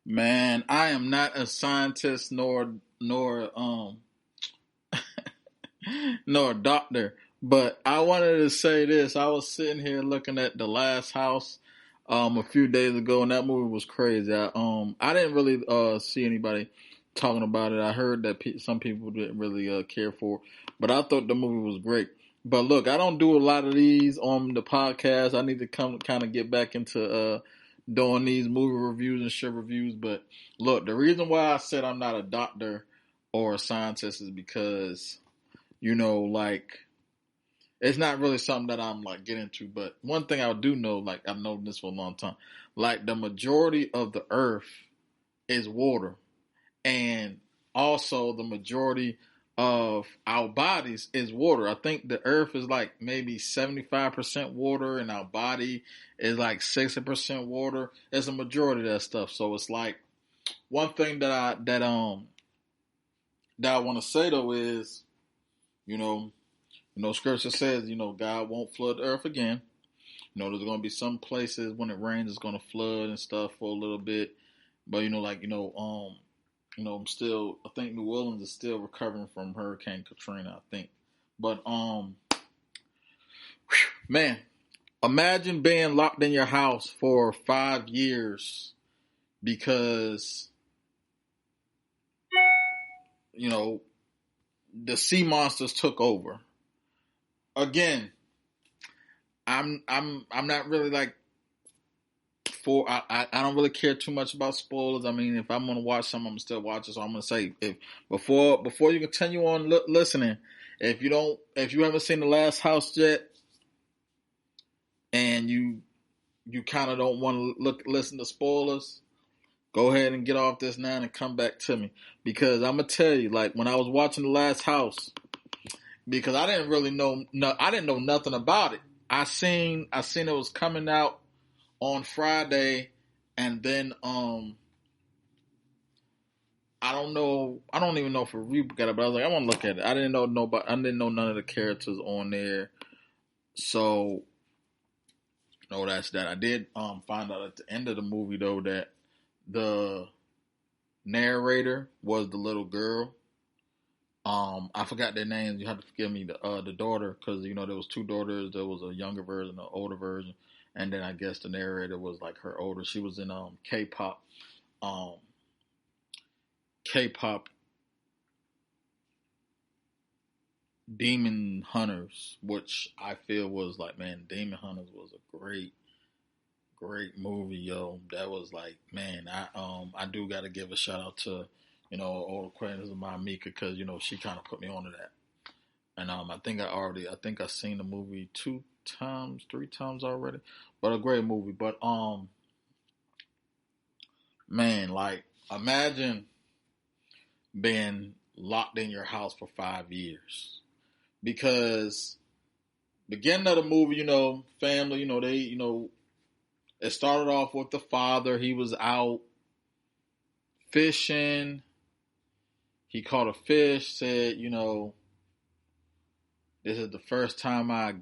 Man, I am not a scientist nor nor a doctor, but I wanted to say this. I was sitting here looking at The Last House a few days ago, and that movie was crazy. I didn't really see anybody talking about it. I heard that some people didn't really care for it, but I thought the movie was great. But look, I don't do a lot of these on the podcast. I need to come kind of get back into doing these movie reviews and show reviews. But look, the reason why I said I'm not a doctor or a scientist is because like it's not really something that I'm like get into. But one thing I do know, like I've known this for a long time, like the majority of the earth is water. And also the majority of our bodies is water. I think the earth is like maybe 75% water and our body is like 60% water. It's a majority of that stuff. So it's like one thing that I want to say though is, you know, scripture says, God won't flood the earth again. There's going to be some places when it rains, it's going to flood and stuff for a little bit. But, I'm still, I think New Orleans is still recovering from Hurricane Katrina, I think. But, man, imagine being locked in your house for 5 years because, the sea monsters took over. Again, I'm not really like I don't really care too much about spoilers. I mean, if I'm gonna watch something, I'm gonna still watch it. So I'm gonna say if before you continue on listening, if you haven't seen The Last House yet, and you kind of don't want to listen to spoilers, go ahead and get off this now and come back to me because I'm gonna tell you, like when I was watching The Last House, because I didn't really I didn't know nothing about it. I seen it was coming out on Friday, and then I don't know. I don't even know if a review got it, but I was like, I want to look at it. I didn't know nobody. I didn't know none of the characters on there. So, no, that's that. I did find out at the end of the movie though that the narrator was the little girl. I forgot their names. You have to forgive me. The daughter, because there was two daughters. There was a younger version, an older version, and then I guess the narrator was like her older. She was in K-pop. Um, K-pop Demon Hunters, which I feel was like, man, Demon Hunters was a great movie, yo. That was like, man, I do got to give a shout out to old acquaintance of mine, Mika, because she kind of put me onto that. And I think I seen the movie 2 times, 3 times already, but a great movie. But man, like imagine being locked in your house for 5 years because beginning of the movie, family, they, it started off with the father. He was out fishing. He caught a fish, said, this is the first time I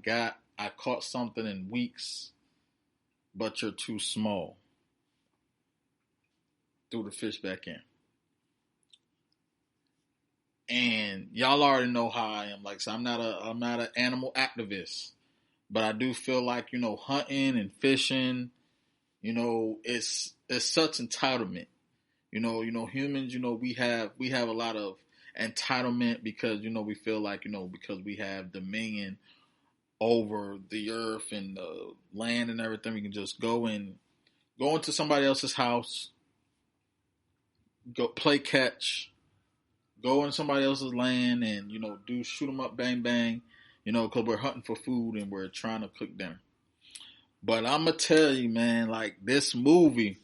caught something in weeks, but you're too small. Threw the fish back in. And y'all already know how I am. Like, so I'm not an animal activist, but I do feel like, hunting and fishing, it's such entitlement. Humans, we have a lot of entitlement because, we feel like, because we have dominion over the earth and the land and everything, we can just go into somebody else's house, go play catch, go in somebody else's land and, do shoot them up, bang, bang, because we're hunting for food and we're trying to cook dinner. But I'm going to tell you, man, like this movie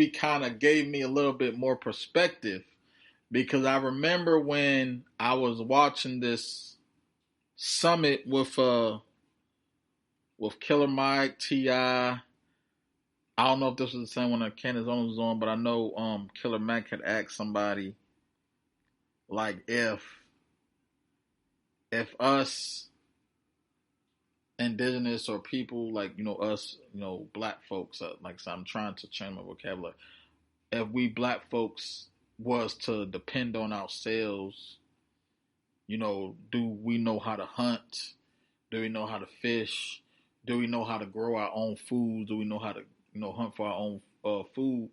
kind of gave me a little bit more perspective because I remember when I was watching this summit with Killer Mike, T.I. I don't know if this was the same one that Candace Owens was on, but I know Killer Mike had asked somebody like if us indigenous or people like, us, black folks, like I said, I'm trying to change my vocabulary. If we black folks was to depend on ourselves, do we know how to hunt? Do we know how to fish? Do we know how to grow our own food? Do we know how to, hunt for our own food?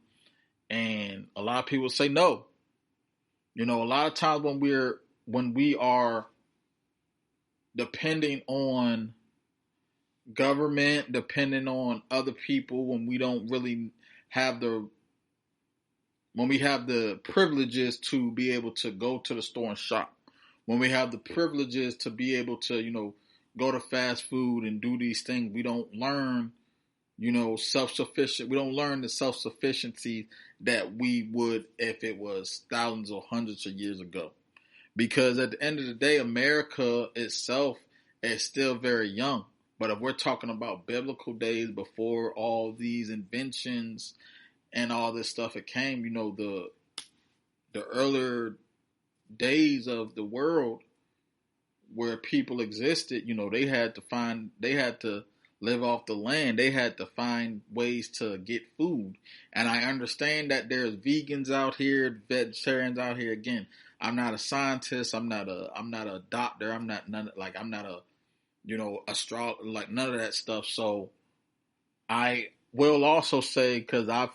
And a lot of people say no. A lot of times when we are depending on government, depending on other people, when we don't really have when we have the privileges to be able to go to the store and shop, when we have the privileges to be able to, go to fast food and do these things, we don't learn, self-sufficient. We don't learn the self-sufficiency that we would if it was thousands or hundreds of years ago. Because at the end of the day, America itself is still very young. But if we're talking about biblical days before all these inventions and all this stuff, it came, the earlier days of the world where people existed, they had to live off the land. They had to find ways to get food. And I understand that there's vegans out here, vegetarians out here. Again, I'm not a scientist. I'm not a doctor. I'm not a, like none of that stuff. So I will also say, cause I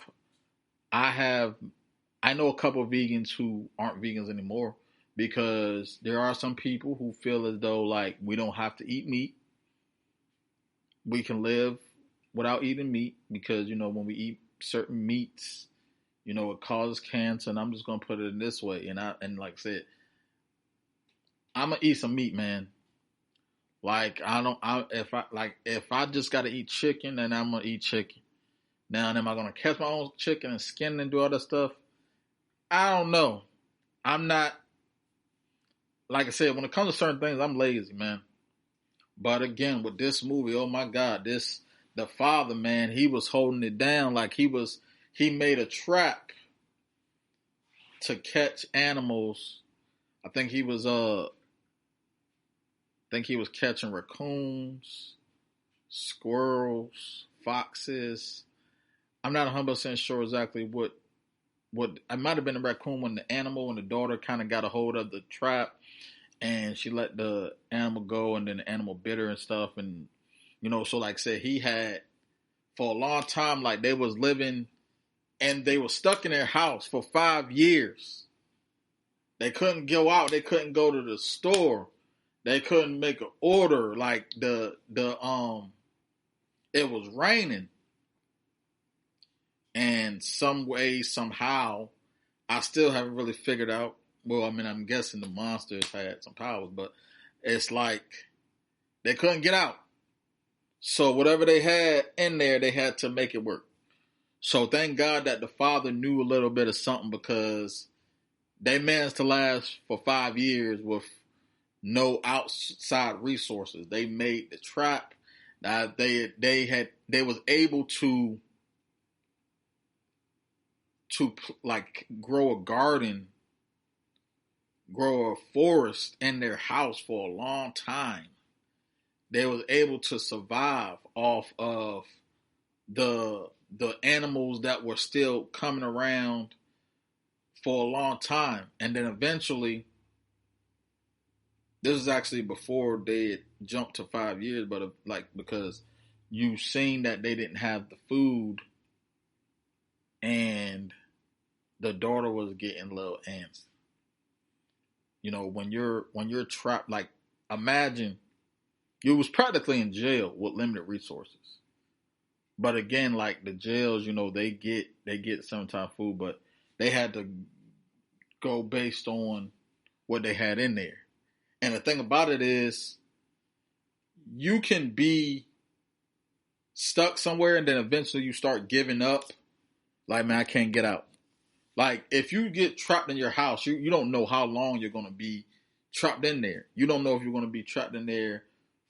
know a couple of vegans who aren't vegans anymore, because there are some people who feel as though like we don't have to eat meat. We can live without eating meat because, when we eat certain meats, it causes cancer. And I'm just going to put it in this way. And like I said, I'm going to eat some meat, man. Like if I just got to eat chicken, then I'm going to eat chicken. Now, am I going to catch my own chicken and skin and do all that stuff? I don't know. I'm not, like I said, when it comes to certain things, I'm lazy, man. But again, with this movie, oh my God, the father, man, he was holding it down like he made a trap to catch animals. I think he was catching raccoons, squirrels, foxes. I'm not 100% sure exactly what I might have been a raccoon when the animal and the daughter kind of got a hold of the trap, and she let the animal go, and then the animal bit her and stuff. And, so like I said, he had, for a long time, like they was living and they were stuck in their house for 5 years. They couldn't go out. They couldn't go to the store. They couldn't make an order. Like it was raining. And some way, somehow, I still haven't really figured out. Well, I mean, I'm guessing the monsters had some powers, but it's like they couldn't get out. So whatever they had in there, they had to make it work. So thank God that the father knew a little bit of something, because they managed to last for 5 years with no outside resources. They made the trap. They was able to like grow a garden, grow a forest in their house for a long time. They was able to survive off of the animals that were still coming around for a long time. And then eventually, this is actually before they had jumped to 5 years, but because you seen that they didn't have the food, and the daughter was getting a little antsy. When you're trapped, like imagine you was practically in jail with limited resources. But again, like the jails, they get sometimes food, but they had to go based on what they had in there. And the thing about it is, you can be stuck somewhere and then eventually you start giving up. Like, man, I can't get out. Like, if you get trapped in your house, you don't know how long you're going to be trapped in there. You don't know if you're going to be trapped in there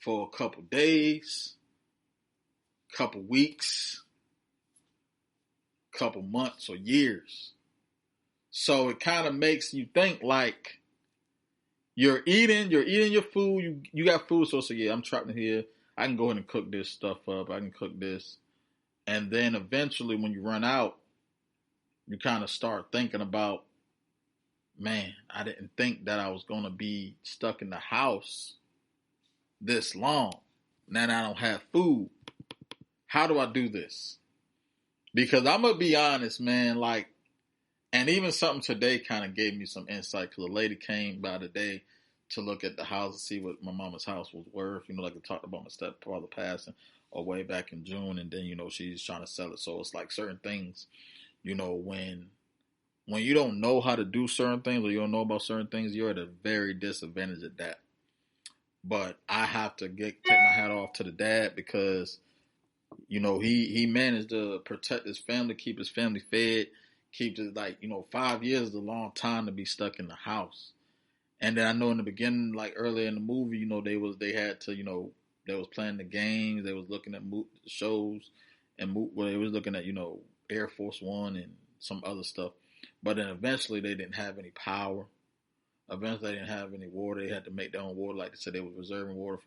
for a couple days, couple weeks, couple months, or years. So it kind of makes you think like you're eating your food. You got food, so yeah, I'm trapped in here. I can go ahead and cook this stuff up. I can cook this. And then eventually when you run out, you kind of start thinking about, man, I didn't think that I was going to be stuck in the house this long. Now I don't have food. How do I do this? Because I'm going to be honest, man, like, and even something today kind of gave me some insight because a lady came by today to look at the house and see what my mama's house was worth. You know, like I talked about my stepfather passing way back in June, and then, you know, she's trying to sell it. So it's like certain things, you know, when you don't know how to do certain things or you don't know about certain things, you're at a very disadvantage at that. But I have to take my hat off to the dad because, you know, he managed to protect his family, keep his family fed, keep it like, you know, 5 years is a long time to be stuck in the house. And then I know in the beginning, like earlier in the movie, you know, they had to, you know, they was playing the games, they was looking at shows, and they was looking at, you know, Air Force One and some other stuff. But then eventually they didn't have any power. Eventually they didn't have any water. They had to make their own water. Like they said, they were reserving water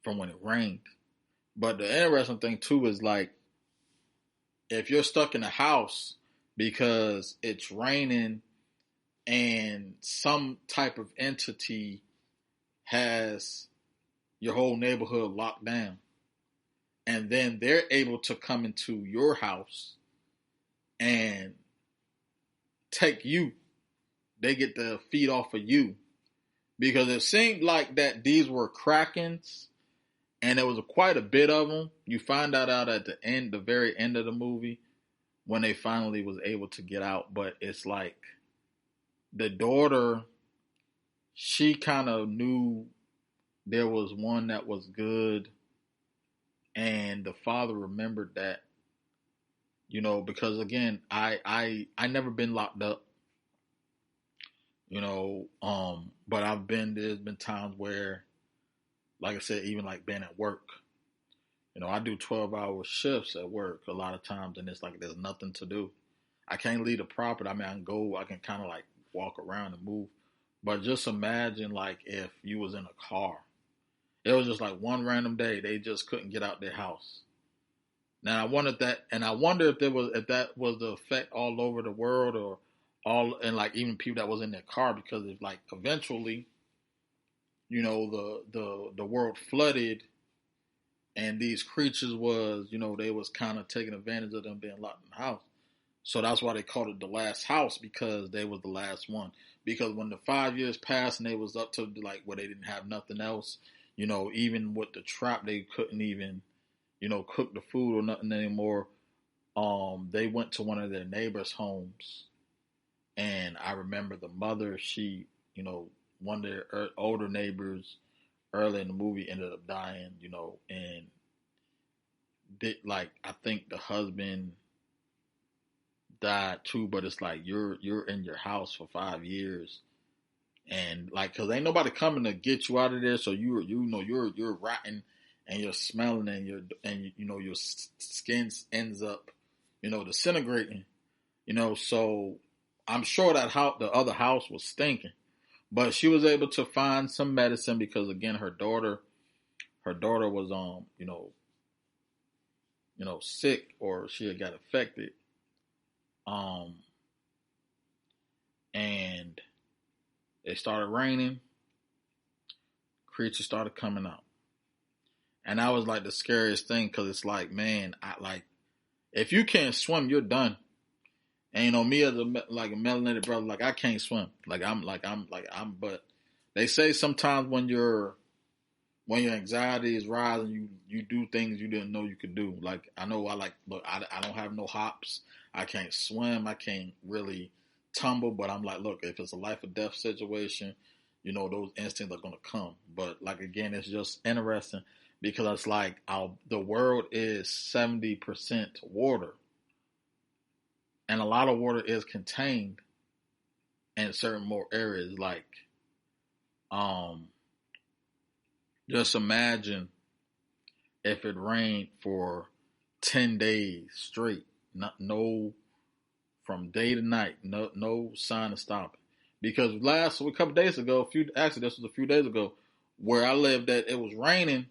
from when it rained. But the interesting thing too is like, if you're stuck in a house because it's raining and some type of entity has your whole neighborhood locked down, and then they're able to come into your house and take you, they get to feed off of you. Because it seemed like that these were Krakens, and there was quite a bit of them. You find out at the end, the very end of the movie, when they finally was able to get out. But it's like the daughter, she kind of knew there was one that was good, and the father remembered that, you know, because again, I never been locked up, you know, but there's been times where, like I said, even like being at work, you know, I do 12-hour shifts at work a lot of times, and it's like there's nothing to do. I can't leave the property. I mean, I can kind of like walk around and move. But just imagine like if you was in a car. It was just like one random day they just couldn't get out their house. Now I wonder if that was the effect all over the world or all, and like even people that was in their car, because it's like eventually, you know, the world flooded, and these creatures was, you know, they was kind of taking advantage of them being locked in the house. So that's why they called it the last house, because they was the last one. Because when the 5 years passed and they was up to like where they didn't have nothing else, you know, even with the trap, they couldn't even, you know, cook the food or nothing anymore. They went to one of their neighbors' homes, and I remember the mother, she, you know, one of their older neighbors early in the movie ended up dying, you know, and did, like, I think the husband died too, but it's like you're in your house for 5 years, and like, cause ain't nobody coming to get you out of there, so you're rotten, and you're smelling, and you know your skin ends up, you know, disintegrating, you know. So I'm sure that the other house was stinking, but she was able to find some medicine because again her daughter was you know sick, or she had got affected, um and it started raining, creatures started coming out. And that was like the scariest thing, because it's like, man, if you can't swim, you're done. And you know, me as a melanated brother, like I can't swim. But they say sometimes when your anxiety is rising, you do things you didn't know you could do. Like I know I don't have no hops. I can't swim. I can't really tumble. But I'm like, look, if it's a life or death situation, you know, those instincts are gonna come. But like again, it's just interesting because it's like the world is 70% water, and a lot of water is contained in certain more areas. Like, just imagine if it rained for 10 days straight, no, from day to night, no sign of stopping. Because a couple days ago, this was a few days ago, where I lived at, it was raining,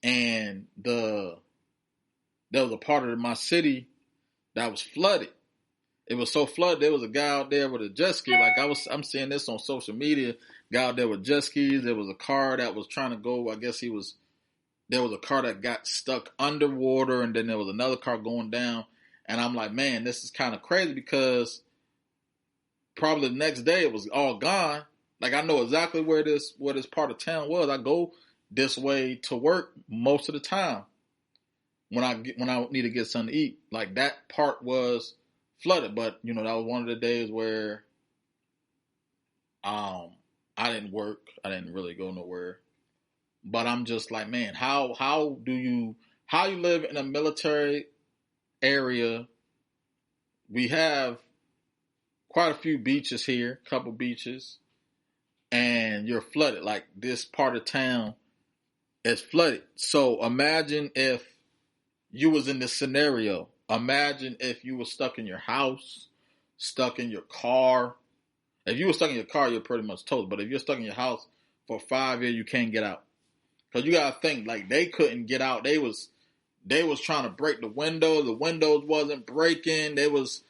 and there was a part of my city that was flooded. It was so flooded. There was a guy out there with a jet ski. I'm seeing this on social media. Guy out there with jet skis. There was a car that was trying to go. I guess there was a car that got stuck underwater, and then there was another car going down. And I'm like, man, this is kind of crazy because probably the next day it was all gone. Like, I know exactly where this part of town was. I go this way to work most of the time when I need to get something to eat. Like, that part was flooded, but that was one of the days where I didn't work. I didn't really go nowhere. But I'm just like, man, how you live in a military area? We have quite a few beaches here, couple beaches, and you're flooded. Like, this part of town is flooded. So imagine if you was in this scenario. Imagine if you were stuck in your house, stuck in your car. If you were stuck in your car, you're pretty much toast. But if you're stuck in your house for 5 years, you can't get out. Because you got to think, like, they couldn't get out. They was trying to break the windows. The windows wasn't breaking. They was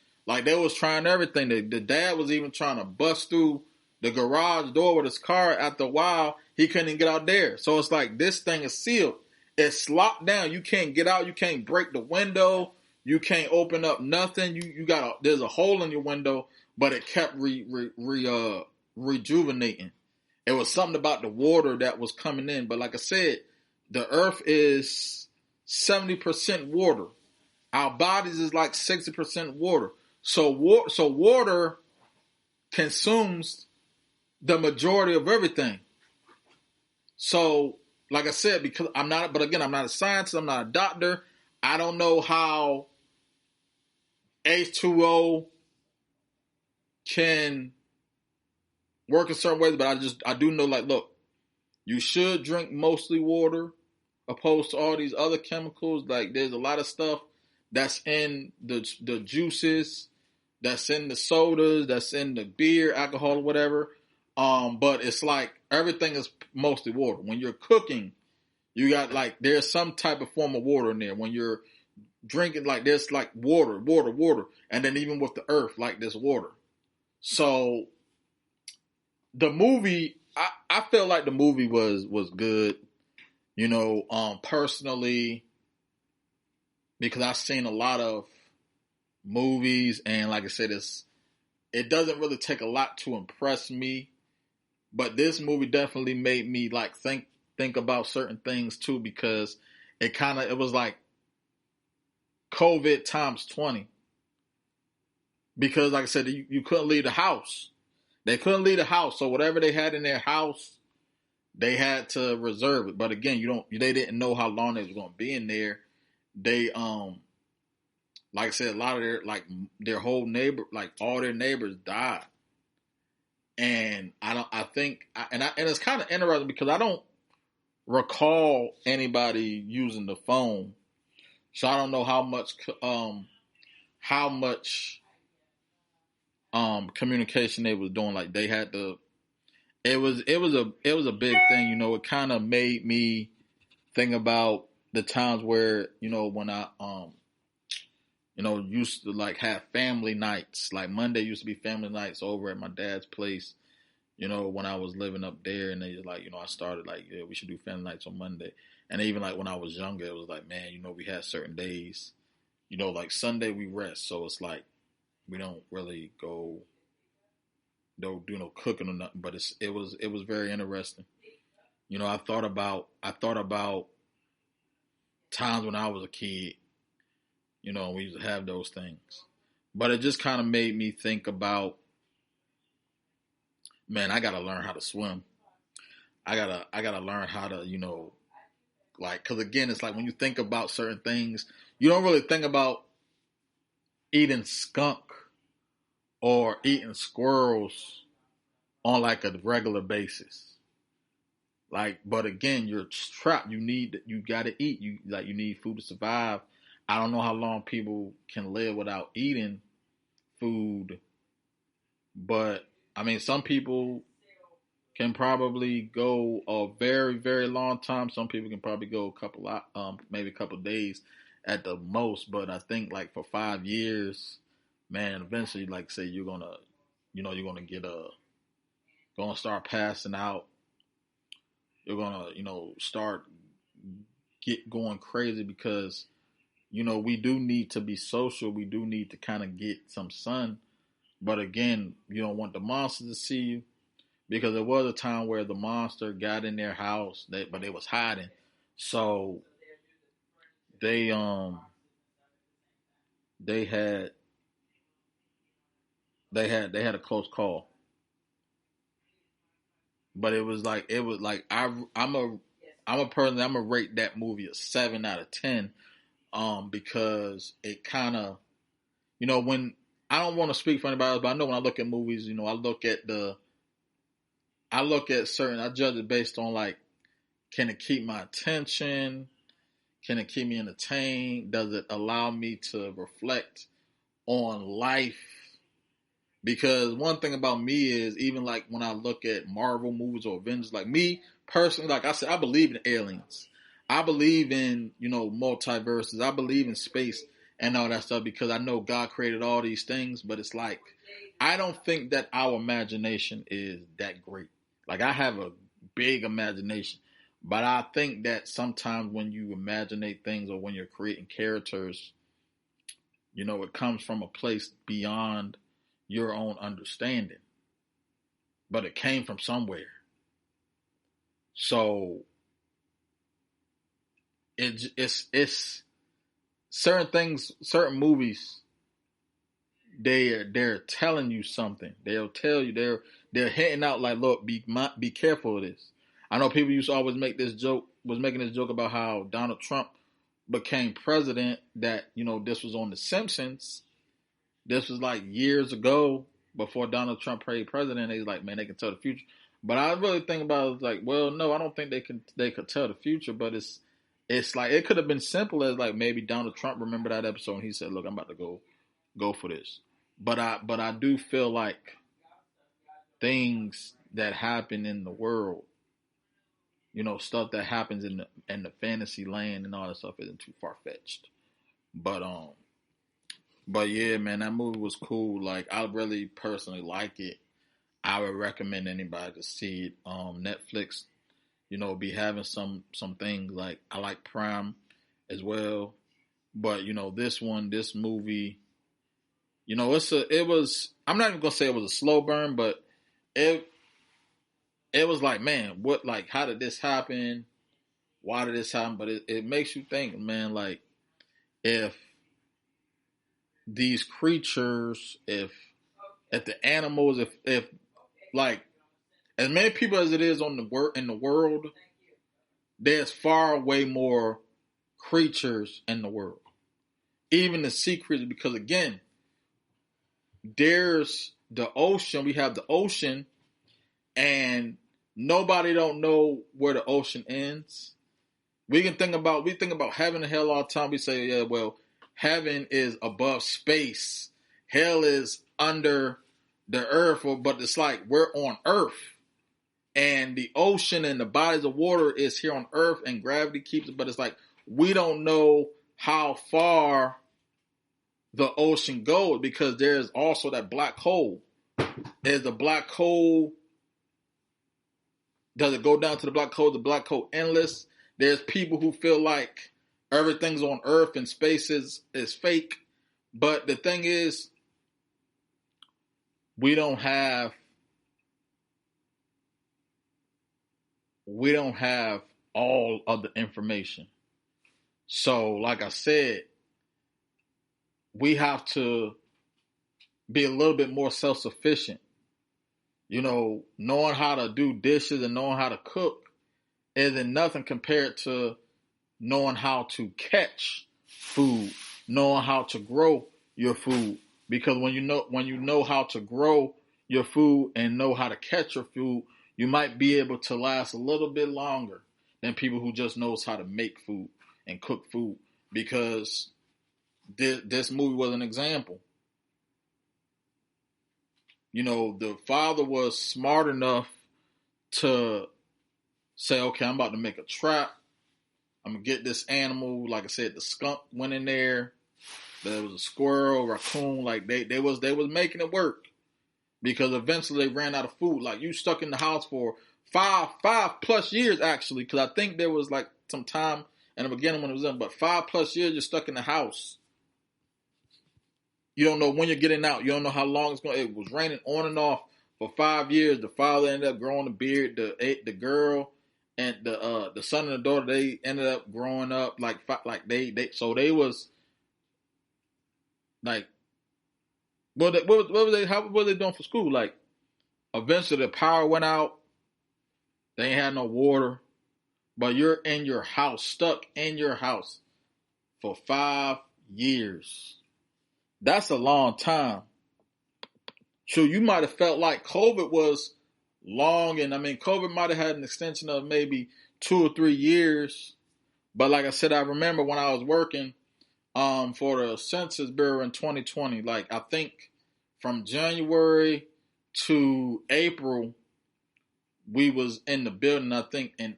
trying everything. The dad was even trying to bust through the garage door with his car. After a while, he couldn't get out there. So it's like, this thing is sealed. It's locked down. You can't get out. You can't break the window. You can't open up nothing. There's a hole in your window, but it kept rejuvenating. It was something about the water that was coming in. But like I said, the earth is 70% water. Our bodies is like 60% water. So water consumes the majority of everything. So, like I said, because I'm not a scientist, I'm not a doctor. I don't know how H2O can work in certain ways, but I do know, like, look, you should drink mostly water opposed to all these other chemicals. Like, there's a lot of stuff that's in the juices, that's in the sodas, that's in the beer, alcohol, or whatever. But it's like everything is mostly water. When you're cooking, you got, like, there's some type of form of water in there. When you're drinking, like, there's like water. And then even with the earth, like, there's water. So the movie, I felt like the movie was good, personally, because I've seen a lot of movies, and like I said, it doesn't really take a lot to impress me, but this movie definitely made me, like, think about certain things too, because it was like COVID times 20, because like I said, you couldn't leave the house. They couldn't leave the house, so whatever they had in their house, they had to reserve it. But again, they didn't know how long they was going to be in there. They like I said, a lot of their whole neighbor, like, all their neighbors died. And it's kind of interesting because I don't recall anybody using the phone, so I don't know how much communication they was doing. Like, they had to. It was a big thing. It kind of made me think about the times where when I used to, like, have family nights. Like, Monday used to be family nights over at my dad's place. When I was living up there, and they just, like, I started, like, yeah, we should do family nights on Monday. And even, like, when I was younger, it was like, man, we had certain days, like Sunday we rest. So it's like, we don't really go, don't do no cooking or nothing, but it was very interesting. I thought about times when I was a kid, we used to have those things. But it just kind of made me think about, man, I gotta learn how to swim. I gotta learn how to, like, cause again, it's like when you think about certain things, you don't really think about eating skunk or eating squirrels on, like, a regular basis. Like, but again, you're trapped. You gotta eat. You need food to survive. I don't know how long people can live without eating food, but I mean, some people can probably go a very, very long time. Some people can probably go a couple, maybe a couple days at the most. But I think like for 5 years, man, eventually, like say you're gonna, you're gonna get gonna start passing out. You're gonna, start get going crazy because we do need to be social. We do need to kind of get some sun. But again, you don't want the monster to see you. Because there was a time where the monster got in their house, but they was hiding. So they they had they had a close call. But I'm a person, I'm gonna rate that movie a 7 out of 10. Because it kind of, when I don't want to speak for anybody else, but I know when I look at movies, I look at certain, I judge it based on like, can it keep my attention? Can it keep me entertained? Does it allow me to reflect on life? Because one thing about me is, even like when I look at Marvel movies or Avengers, like me personally, like I said, I believe in aliens. I believe in, multiverses. I believe in space and all that stuff because I know God created all these things, but it's like, I don't think that our imagination is that great. Like I have a big imagination. But I think that sometimes when you imaginate things or when you're creating characters, it comes from a place beyond your own understanding. But it came from somewhere. So it's certain things, certain movies, they're telling you something. They'll tell you they're hinting out like, look, be careful of this. I know people used to always making this joke about how Donald Trump became president, that, this was on The Simpsons. This was like years ago before Donald Trump played president. They was like, man, they can tell the future. But I really think about it like, well, no, I don't think they could tell the future, but it's like, it could have been simple as like, maybe Donald Trump remembered that episode and he said, look, I'm about to go for this. But I do feel like things that happen in the world, stuff that happens in the fantasy land and all that stuff isn't too far fetched. But but yeah, man, that movie was cool. Like I really personally like it. I would recommend anybody to see it. Netflix, be having some things like, I like Prime as well. But this movie, it was, I'm not even gonna say it was a slow burn, but it it was like, man, what, like, how did this happen? Why did this happen? But it makes you think, man, like, if these creatures, if the animals, if like, as many people as it is in the world, there's far way more creatures in the world. Even the sea creatures, because again, there's the ocean. We have the ocean, and nobody don't know where the ocean ends. We think about heaven and hell all the time. We say, yeah, well, heaven is above space. Hell is under the earth, but it's like we're on earth. And the ocean and the bodies of water is here on earth, and gravity keeps it. But it's like, we don't know how far the ocean goes, because there's also that black hole. Is the black hole, does it go down to the black hole? The black hole endless? There's people who feel like everything's on earth and space is fake. But the thing is, we don't have all of the information. So, like I said, we have to be a little bit more self-sufficient. Knowing how to do dishes and knowing how to cook isn't nothing compared to knowing how to catch food, knowing how to grow your food. Because when you know how to grow your food and know how to catch your food, you might be able to last a little bit longer than people who just knows how to make food and cook food. Because this movie was an example. The father was smart enough to say, okay, I'm about to make a trap. I'm gonna get this animal. Like I said, the skunk went in there. There was a squirrel, raccoon. Like they was making it work because eventually they ran out of food. Like you stuck in the house for five plus years actually, because I think there was like some time in the beginning when it was in, but 5+ years you're stuck in the house. You don't know when you're getting out. You don't know how long it's going. It was raining on and off for 5 years. The father ended up growing a beard. The girl and the son and the daughter, they ended up growing up like they was like what was they, how were they doing for school? Like eventually the power went out. They ain't had no water, but you're in your house, stuck in your house for 5 years. That's a long time. So you might have felt like COVID was long, and I mean, COVID might have had an extension of maybe 2 or 3 years. But like I said, I remember when I was working for the Census Bureau in 2020, like I think from January to April, we was in the building. I think in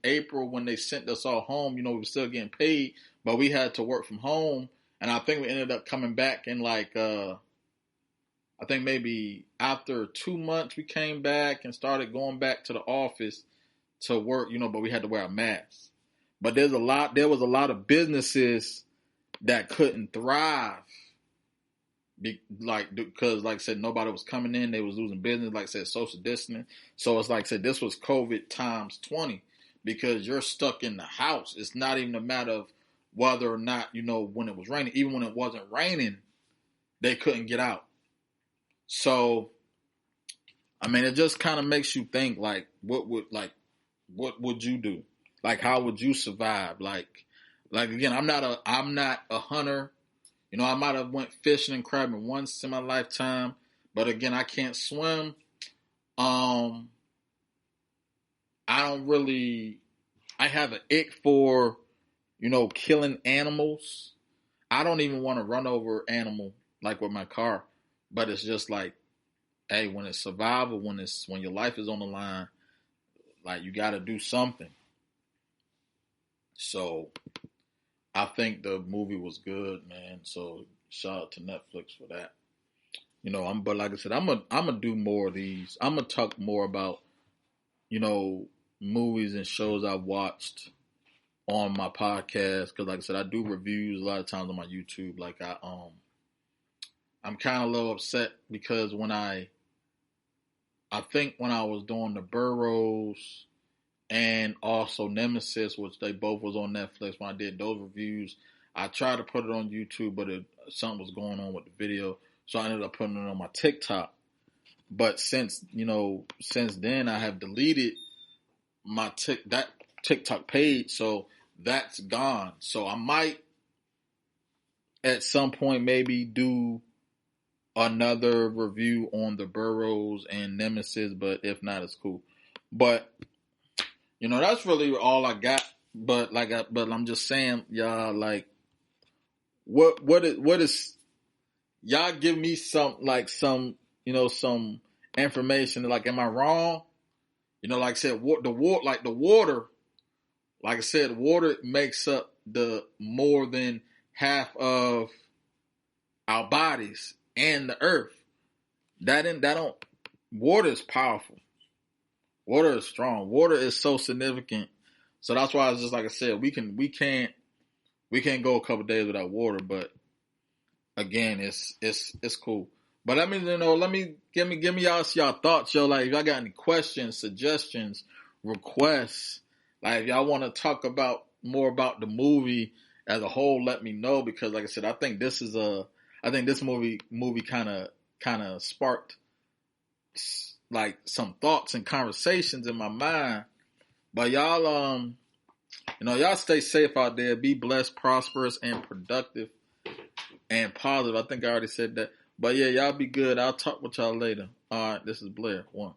April when they sent us all home, we were still getting paid, but we had to work from home. And I think we ended up coming back in like, I think maybe after 2 months we came back and started going back to the office to work, but we had to wear a mask. But there was a lot of businesses that couldn't thrive because like I said, nobody was coming in. They was losing business. Like I said, social distancing. So it's like I said, this was COVID times 20 because you're stuck in the house. It's not even a matter of whether or not, when it was raining. Even when it wasn't raining, they couldn't get out. So, I mean, it just kind of makes you think, like, what would you do? Like, how would you survive? Like again, I'm not a hunter. I might have went fishing and crabbing once in my lifetime, but again, I can't swim. I have an ick for, killing animals. I don't even want to run over an animal like with my car, but it's just like, hey, when it's survival, when your life is on the line, like you got to do something. So I think the movie was good, man. So shout out to Netflix for that. But like I said, I'm gonna do more of these. I'm gonna talk more about, movies and shows I've watched on my podcast. Cause like I said, I do reviews a lot of times on my YouTube. Like I'm kind of a little upset because when I think when I was doing the Burrows and also Nemesis, which they both was on Netflix, when I did those reviews, I tried to put it on YouTube, but something was going on with the video, so I ended up putting it on my TikTok. But since then, I have deleted my that TikTok page, so that's gone. So I might at some point maybe do another review on the Burrows and Nemesis, but if not, it's cool. But that's really all I got. But but I'm just saying, y'all, like, what is y'all give me some information. Like, am I wrong? Like I said, the water. Like I said, water makes up the more than half of our bodies and the earth. Water is powerful. Water is strong. Water is so significant. So that's why it's just like I said, we can't go a couple days without water. But again, it's cool. But let me give me y'all thoughts, yo. Like if y'all got any questions, suggestions, requests, like if y'all want to talk about more about the movie as a whole, let me know, because like I said, I think this movie kind of sparked like some thoughts and conversations in my mind. But y'all, y'all stay safe out there. Be blessed, prosperous, and productive and positive. I think I already said that. But yeah, y'all be good. I'll talk with y'all later. All right, this is Blair. 1.